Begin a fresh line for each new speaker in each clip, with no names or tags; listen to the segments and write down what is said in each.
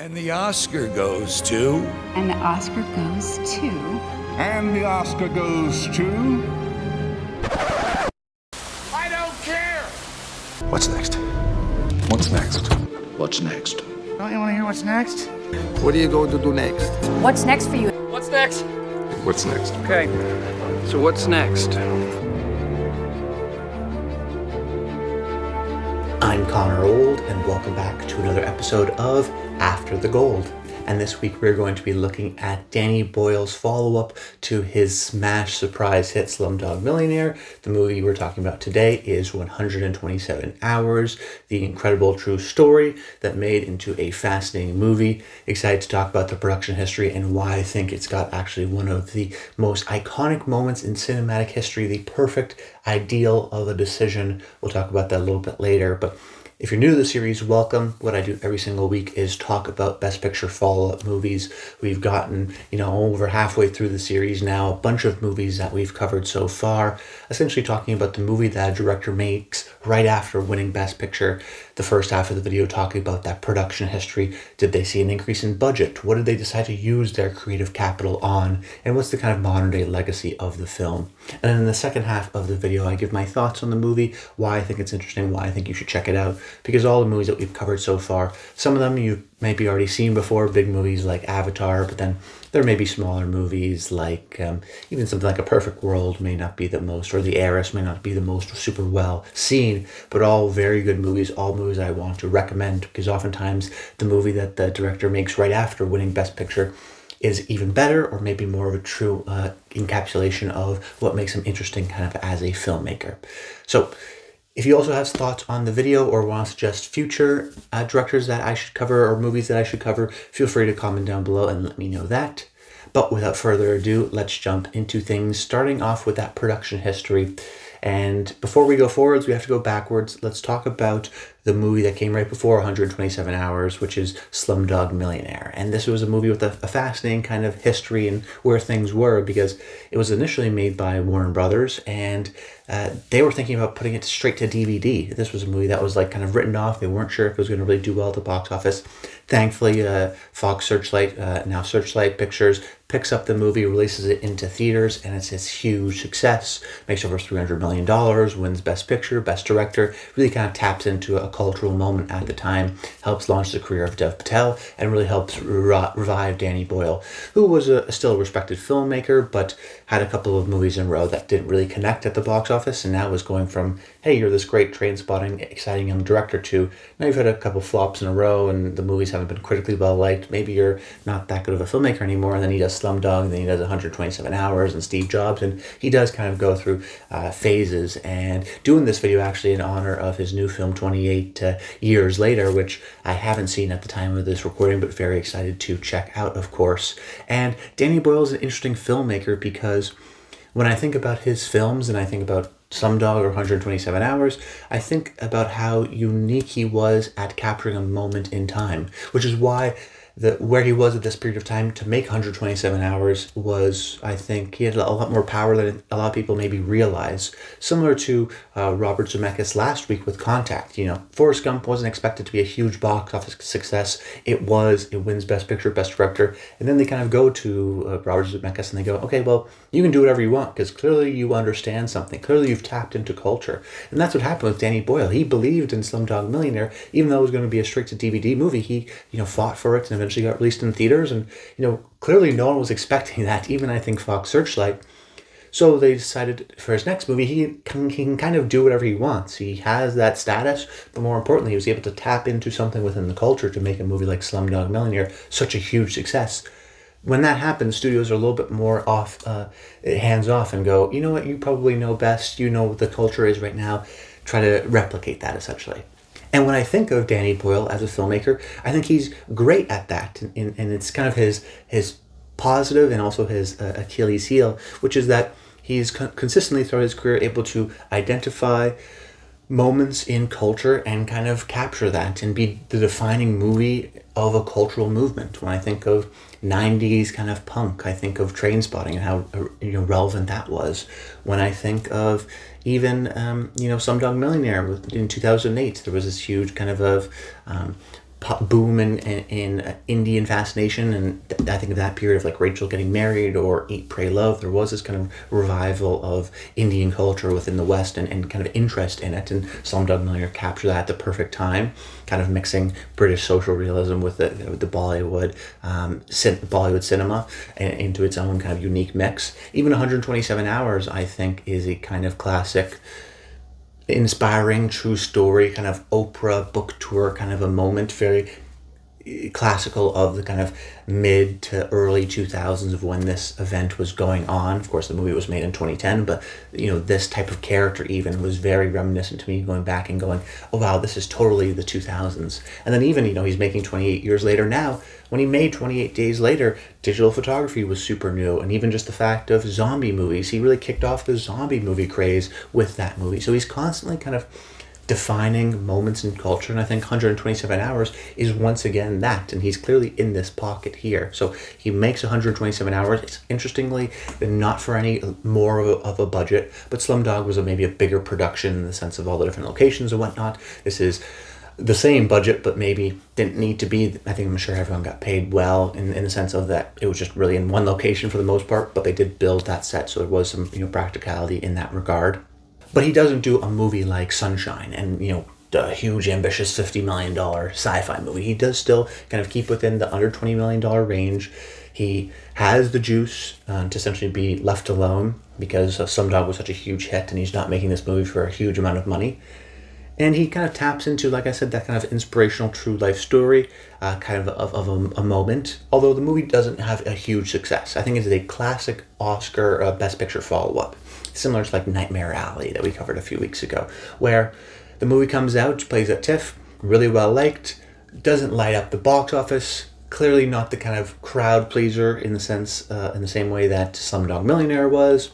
And the Oscar goes to...
And the Oscar goes to...
And the Oscar goes to...
I don't care!
What's next?
What's next?
What's next?
Don't you want to hear what's next?
What are you going to do next?
What's next for you?
What's next?
What's next?
Okay, so what's next?
I'm Connor Old, and welcome back to another episode of After the Gold. And this week we're going to be looking at Danny Boyle's follow-up to his smash surprise hit Slumdog Millionaire. The movie we're talking about today is 127 Hours, the incredible true story that made into a fascinating movie. Excited to talk about the production history and why I think it's got actually one of the most iconic moments in cinematic history, the perfect ideal of a decision. We'll talk about that a little bit later, but if you're new to the series, welcome. What I do every single week is talk about Best Picture follow-up movies. We've gotten, over halfway through the series now, a bunch of movies that we've covered so far, essentially talking about the movie that a director makes right after winning Best Picture. The first half of the video talking about that production history. Did they see an increase in budget? What did they decide to use their creative capital on? And what's the kind of modern day legacy of the film? And then in the second half of the video, I give my thoughts on the movie, why I think it's interesting, why I think you should check it out. Because all the movies that we've covered so far, some of them you've maybe already seen before, big movies like Avatar, but then there may be smaller movies like even something like A Perfect World may not be the most, or The Heiress may not be the most super well seen, but all very good movies, all movies I want to recommend, because oftentimes the movie that the director makes right after winning Best Picture is even better, or maybe more of a true encapsulation of what makes him interesting kind of as a filmmaker. So if you also have thoughts on the video or want to suggest future directors that I should cover or movies that I should cover, feel free to comment down below and let me know that. But without further ado, let's jump into things, starting off with that production history. And before we go forwards, we have to go backwards. Let's talk about the movie that came right before 127 Hours, which is Slumdog Millionaire. And this was a movie with a fascinating kind of history and where things were, because it was initially made by Warner Brothers, and they were thinking about putting it straight to DVD. This was a movie that was like kind of written off. They weren't sure if it was going to really do well at the box office. Thankfully, Fox Searchlight, now Searchlight Pictures, picks up the movie, releases it into theaters, and it's this huge success. Makes over $300 million, wins Best Picture, Best Director, really kind of taps into a cultural moment at the time, helps launch the career of Dev Patel, and really helps revive Danny Boyle, who was still a respected filmmaker, but had a couple of movies in a row that didn't really connect at the box office, and now was going from, hey, you're this great train-spotting, exciting young director, to now you've had a couple flops in a row, and the movies haven't been critically well-liked. Maybe you're not that good of a filmmaker anymore, and then he does Slumdog, and then he does 127 Hours and Steve Jobs, and he does kind of go through phases. And doing this video actually in honor of his new film 28 Years Later, which I haven't seen at the time of this recording, but very excited to check out, of course. And Danny Boyle is an interesting filmmaker, because when I think about his films and I think about Slumdog or 127 Hours, I think about how unique he was at capturing a moment in time, which is why where he was at this period of time to make 127 Hours was, I think, he had a lot more power than a lot of people maybe realize. Similar to Robert Zemeckis last week with Contact. Forrest Gump wasn't expected to be a huge box office success. It was. It wins Best Picture, Best Director. And then they kind of go to Robert Zemeckis and they go, okay, well, you can do whatever you want, because clearly you understand something. Clearly you've tapped into culture. And that's what happened with Danny Boyle. He believed in Slumdog Millionaire, even though it was going to be a straight-to-DVD movie. He, fought for it and eventually got released in theaters, and clearly no one was expecting that, even I think Fox Searchlight. So they decided for his next movie he can kind of do whatever he wants. He has that status, but more importantly, he was able to tap into something within the culture to make a movie like Slumdog Millionaire such a huge success. When that happens, studios are a little bit more hands off and go, you know what, you probably know best, you know what the culture is right now, try to replicate that essentially. And when I think of Danny Boyle as a filmmaker, I think he's great at that. And it's kind of his positive and also his Achilles heel, which is that he's consistently throughout his career able to identify moments in culture and kind of capture that and be the defining movie of a cultural movement. When I think of 90s kind of punk, I think of Trainspotting and how relevant that was. When I think of even Slumdog Millionaire in 2008, there was this huge kind of boom in Indian fascination, and I think of that period of like Rachel getting married or Eat, Pray, Love. There was this kind of revival of Indian culture within the West and kind of interest in it, and Slumdog Millionaire captured that at the perfect time, kind of mixing British social realism with the Bollywood Bollywood cinema into its own kind of unique mix. Even 127 Hours, I think, is a kind of classic, inspiring, true story, kind of Oprah book tour kind of a moment, very classical of the kind of mid to early 2000s of when this event was going on. Of course, the movie was made in 2010, but this type of character even was very reminiscent to me, going back and going, oh wow, this is totally the 2000s. And then even he's making 28 years later now. When he made 28 Days Later, digital photography was super new, and even just the fact of zombie movies, he really kicked off the zombie movie craze with that movie. So he's constantly kind of defining moments in culture, and I think 127 Hours is once again that, and he's clearly in this pocket here. So he makes 127 Hours. It's interestingly not for any more of a budget, but Slumdog was maybe a bigger production in the sense of all the different locations and whatnot. This is the same budget, but maybe didn't need to be. I'm sure everyone got paid well in the sense of that it was just really in one location for the most part, but they did build that set, so there was some practicality in that regard. But he doesn't do a movie like Sunshine and the huge ambitious $50 million sci-fi movie. He does still kind of keep within the under $20 million range. He has the juice to essentially be left alone because Slumdog was such a huge hit, and he's not making this movie for a huge amount of money. And he kind of taps into, like I said, that kind of inspirational true life story, kind of a moment. Although the movie doesn't have a huge success. I think it is a classic Oscar Best Picture follow-up. Similar to like Nightmare Alley that we covered a few weeks ago, where the movie comes out, plays at TIFF, really well liked, doesn't light up the box office, clearly not the kind of crowd pleaser in the same way that Slumdog Millionaire was,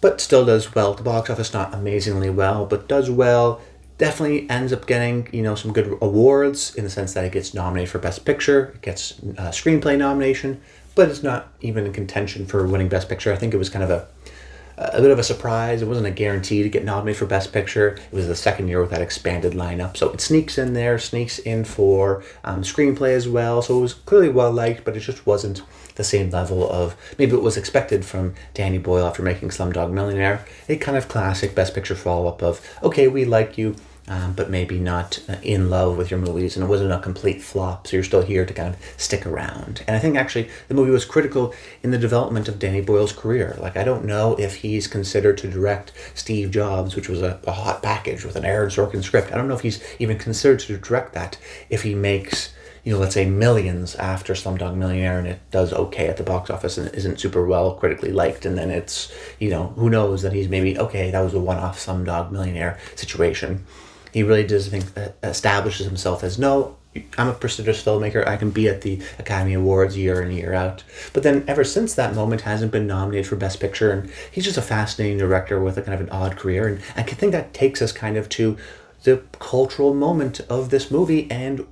but still does well at the box office, not amazingly well, but does well. Definitely ends up getting, some good awards in the sense that it gets nominated for Best Picture, it gets a screenplay nomination, but it's not even in contention for winning Best Picture. I think it was kind of a bit of a surprise. It wasn't a guarantee to get nominated for Best Picture. It was the second year with that expanded lineup. So it sneaks in for screenplay as well. So it was clearly well liked, but it just wasn't the same level of maybe it was expected from Danny Boyle after making Slumdog Millionaire. A kind of classic Best Picture follow-up of, okay, we like you, but maybe not in love with your movies, and it wasn't a complete flop, so you're still here to kind of stick around. And I think actually the movie was critical in the development of Danny Boyle's career. Like, I don't know if he's considered to direct Steve Jobs, which was a hot package with an Aaron Sorkin script. I don't know if he's even considered to direct that if he makes, let's say millions after Slumdog Millionaire and it does okay at the box office and isn't super well critically liked, and then it's, who knows that he's maybe, okay, that was a one-off Slumdog Millionaire situation. He really does think that establishes himself as, no, I'm a prestigious filmmaker. I can be at the Academy Awards year in, year out. But then ever since that moment hasn't been nominated for Best Picture, and he's just a fascinating director with a kind of an odd career. And I think that takes us kind of to the cultural moment of this movie, and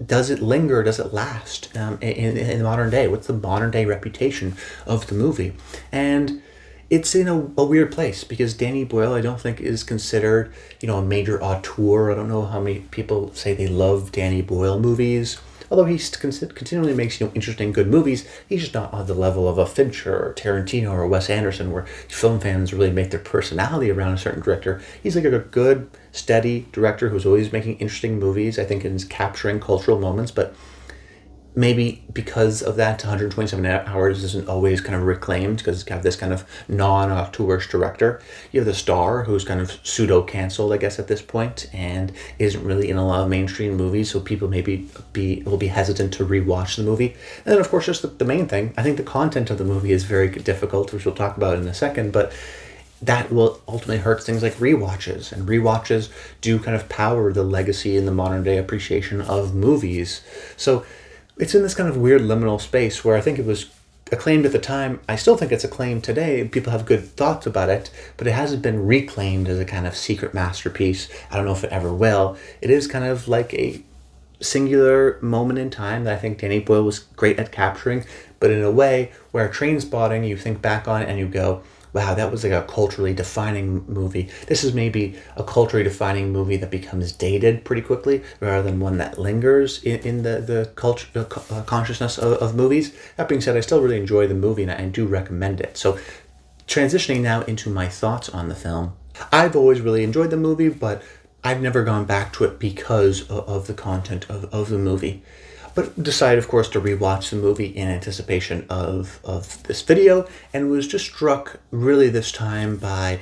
does it linger? Does it last in the modern day? What's the modern day reputation of the movie? And it's in a weird place because Danny Boyle, I don't think, is considered, a major auteur. I don't know how many people say they love Danny Boyle movies. Although he continually makes, interesting, good movies, he's just not on the level of a Fincher or Tarantino or Wes Anderson, where film fans really make their personality around a certain director. He's like a good, steady director who's always making interesting movies, I think, and is capturing cultural moments, but maybe because of that, 127 Hours isn't always kind of reclaimed because it's got this kind of non-auteurish director. You have the star who's kind of pseudo-canceled, I guess, at this point, and isn't really in a lot of mainstream movies, so people maybe will be hesitant to rewatch the movie. And then, of course, just the main thing, I think the content of the movie is very difficult, which we'll talk about in a second, but that will ultimately hurt things like rewatches, and rewatches do kind of power the legacy and the modern day appreciation of movies. So it's in this kind of weird liminal space where I think it was acclaimed at the time. I still think it's acclaimed today. People have good thoughts about it, but it hasn't been reclaimed as a kind of secret masterpiece. I don't know if it ever will. It is kind of like a singular moment in time that I think Danny Boyle was great at capturing, but in a way where Trainspotting, you think back on it and you go, wow, that was like a culturally defining movie. This is maybe a culturally defining movie that becomes dated pretty quickly rather than one that lingers in the culture, consciousness of movies. That being said, I still really enjoy the movie and I do recommend it. So transitioning now into my thoughts on the film. I've always really enjoyed the movie, but I've never gone back to it because of the content of the movie. But decided, of course, to rewatch the movie in anticipation of this video, and was just struck really this time by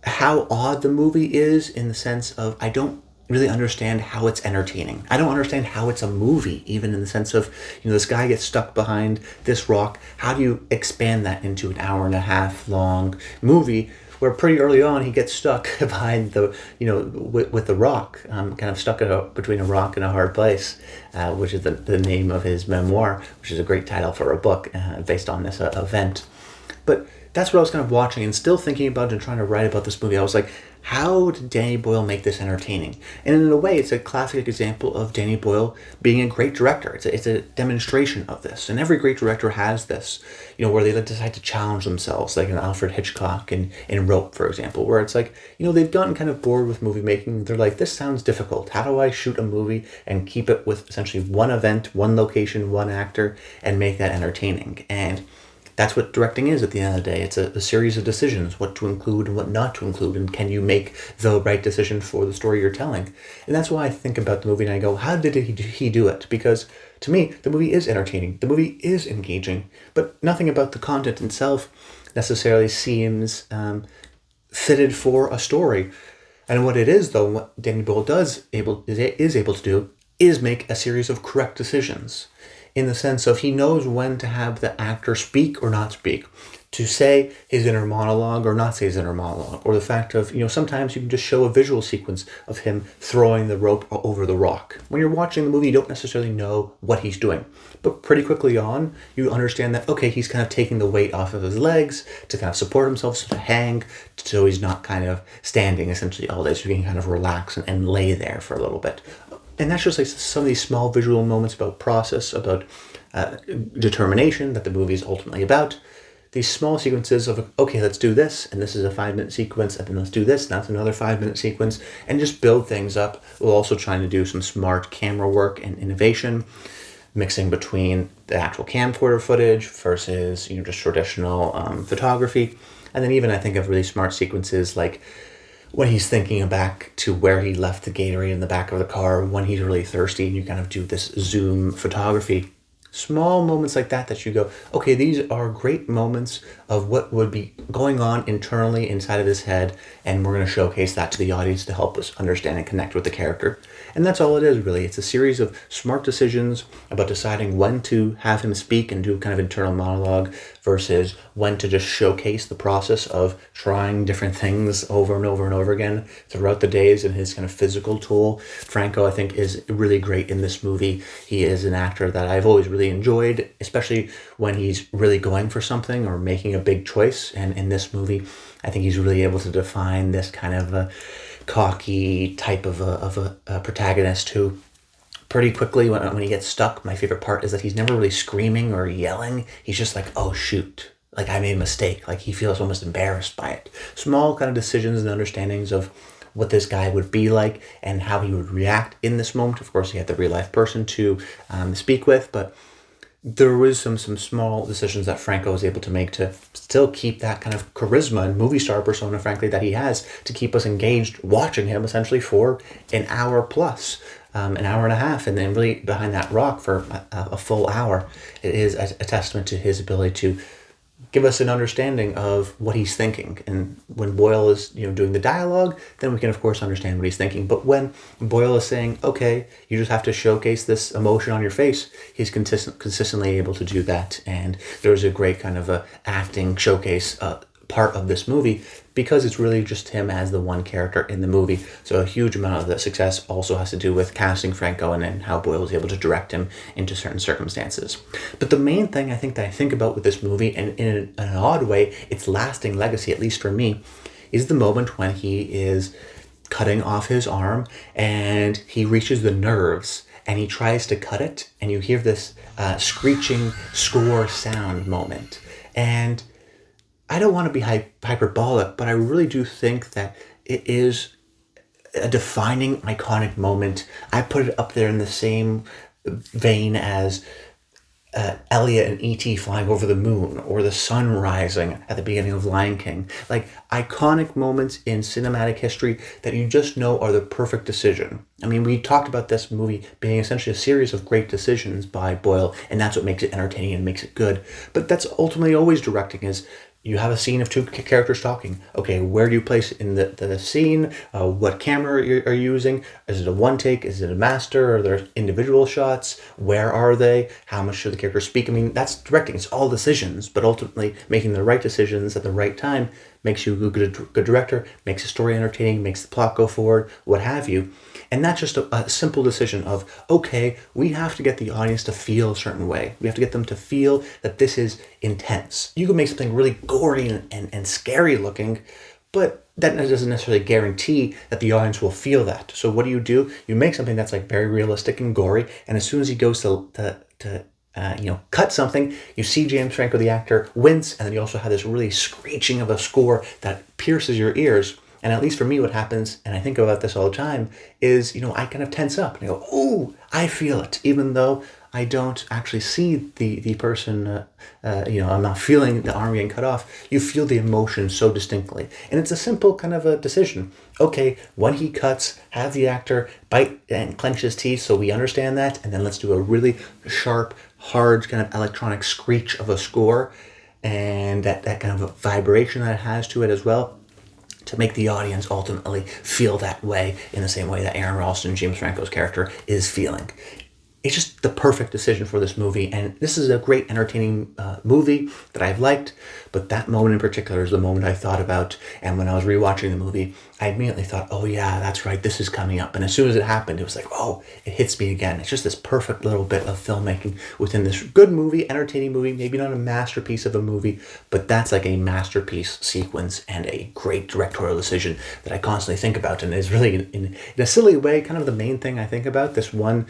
how odd the movie is, in the sense of I don't really understand how it's entertaining. I don't understand how it's a movie, even in the sense of, this guy gets stuck behind this rock. How do you expand that into an hour and a half long movie where pretty early on he gets stuck behind the, with the rock, kind of stuck between a rock and a hard place, which is the name of his memoir, which is a great title for a book based on this event. But that's what I was kind of watching and still thinking about and trying to write about this movie. I was like, how did Danny Boyle make this entertaining? And in a way, it's a classic example of Danny Boyle being a great director. It's a demonstration of this. And every great director has this, where they decide to challenge themselves, like in Alfred Hitchcock and in Rope, for example, where it's like, they've gotten kind of bored with movie making. They're like, this sounds difficult. How do I shoot a movie and keep it with essentially one event, one location, one actor, and make that entertaining? And that's what directing is at the end of the day. It's a series of decisions, what to include and what not to include, and can you make the right decision for the story you're telling? And that's why I think about the movie and I go, how did he do it? Because to me, the movie is entertaining. The movie is engaging, but nothing about the content itself necessarily seems fitted for a story. And what it is, though, what Danny Boyle is able to do is make a series of correct decisions, in the sense of he knows when to have the actor speak or not speak, to say his inner monologue or not say his inner monologue, or the fact of, sometimes you can just show a visual sequence of him throwing the rope over the rock. When you're watching the movie, you don't necessarily know what he's doing, but pretty quickly on, you understand that, okay, he's kind of taking the weight off of his legs to kind of support himself, so to hang, so he's not kind of standing essentially all day, so he can kind of relax and lay there for a little bit. And that's just like some of these small visual moments about process, about determination that the movie is ultimately about. These small sequences of, okay, let's do this, and this is a 5-minute sequence, and then let's do this, and that's another 5-minute sequence, and just build things up, while also trying to do some smart camera work and innovation, mixing between the actual camcorder footage versus, just traditional photography. And then even I think of really smart sequences like when he's thinking back to where he left the Gatorade in the back of the car, when he's really thirsty, and you kind of do this zoom photography. Small moments like that you go, okay, these are great moments of what would be going on internally inside of his head, and we're going to showcase that to the audience to help us understand and connect with the character. And that's all it is, really. It's a series of smart decisions about deciding when to have him speak and do kind of internal monologue versus when to just showcase the process of trying different things over and over and over again throughout the days, and his kind of physical toll. Franco, I think, is really great in this movie. He is an actor that I've always really enjoyed, especially when he's really going for something or making a big choice. And in this movie, I think he's really able to define this kind of a cocky type of a protagonist who pretty quickly, when he gets stuck, my favorite part is that he's never really screaming or yelling. He's just like, oh shoot, like I made a mistake. Like he feels almost embarrassed by it. Small kind of decisions and understandings of what this guy would be like and how he would react in this moment. Of course, he had the real life person to speak with, but there was some small decisions that Franco was able to make to still keep that kind of charisma and movie star persona, frankly, that he has, to keep us engaged watching him essentially for an hour plus, an hour and a half, and then really behind that rock for a full hour. It is a testament to his ability to give us an understanding of what he's thinking. And when Boyle is doing the dialogue, then we can of course understand what he's thinking. But when Boyle is saying, okay, you just have to showcase this emotion on your face, he's consistently able to do that. And there's a great kind of a acting showcase part of this movie, because it's really just him as the one character in the movie. So a huge amount of the success also has to do with casting Franco and then how Boyle was able to direct him into certain circumstances. But the main thing I think about with this movie, and in an odd way, its lasting legacy, at least for me, is the moment when he is cutting off his arm and he reaches the nerves and he tries to cut it, and you hear this screeching score sound moment. And I don't want to be hyperbolic, but I really do think that it is a defining, iconic moment. I put it up there in the same vein as Elliot and E.T. flying over the moon, or the sun rising at the beginning of Lion King. Like, iconic moments in cinematic history that you just know are the perfect decision. I mean, we talked about this movie being essentially a series of great decisions by Boyle, and that's what makes it entertaining and makes it good. But that's ultimately always directing, is you have a scene of two characters talking. Okay, where do you place it in the scene? What camera are you using? Is it a one take? Is it a master? Are there individual shots? Where are they? How much should the character speak? I mean, that's directing. It's all decisions, but ultimately making the right decisions at the right time makes you a good director, makes the story entertaining, makes the plot go forward, what have you. And that's just a simple decision of, okay, we have to get the audience to feel a certain way. We have to get them to feel that this is intense. You can make something really gory and scary looking, but that doesn't necessarily guarantee that the audience will feel that. So what do? You make something that's like very realistic and gory, and as soon as he goes to cut something, you see James Franco, the actor, wince, and then you also have this really screeching of a score that pierces your ears. And at least for me, what happens, and I think about this all the time, is, I kind of tense up and I go, oh, I feel it, even though I don't actually see the person, I'm not feeling the arm getting cut off. You feel the emotion so distinctly. And it's a simple kind of a decision. Okay, when he cuts, have the actor bite and clench his teeth so we understand that, and then let's do a really sharp, hard kind of electronic screech of a score, and that kind of a vibration that it has to it as well, to make the audience ultimately feel that way in the same way that Aaron Ralston, James Franco's character, is feeling. It's just the perfect decision for this movie, and this is a great entertaining movie that I've liked, but that moment in particular is the moment I thought about, and when I was rewatching the movie, I immediately thought, oh yeah, that's right, this is coming up. And as soon as it happened, it was like, oh, it hits me again. It's just this perfect little bit of filmmaking within this good movie, entertaining movie, maybe not a masterpiece of a movie, but that's like a masterpiece sequence and a great directorial decision that I constantly think about, and is really, in a silly way, kind of the main thing I think about, this one,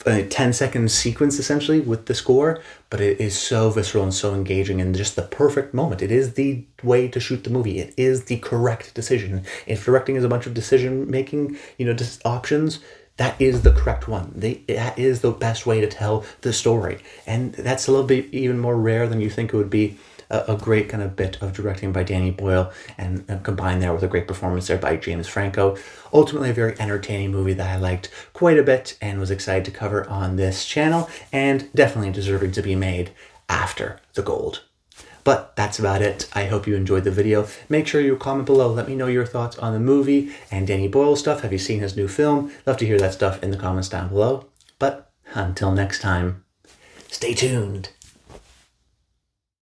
10-second sequence essentially with the score, but it is so visceral and so engaging and just the perfect moment. It is the way to shoot the movie. It is the correct decision. If directing is a bunch of decision making, just options, that is the correct one. That is the best way to tell the story. And that's a little bit even more rare than you think it would be. A great kind of bit of directing by Danny Boyle, and combined there with a great performance there by James Franco. Ultimately a very entertaining movie that I liked quite a bit and was excited to cover on this channel, and definitely deserving to be made after the gold. But that's about it. I hope you enjoyed the video. Make sure you comment below. Let me know your thoughts on the movie and Danny Boyle stuff. Have you seen his new film? Love to hear that stuff in the comments down below. But until next time, stay tuned.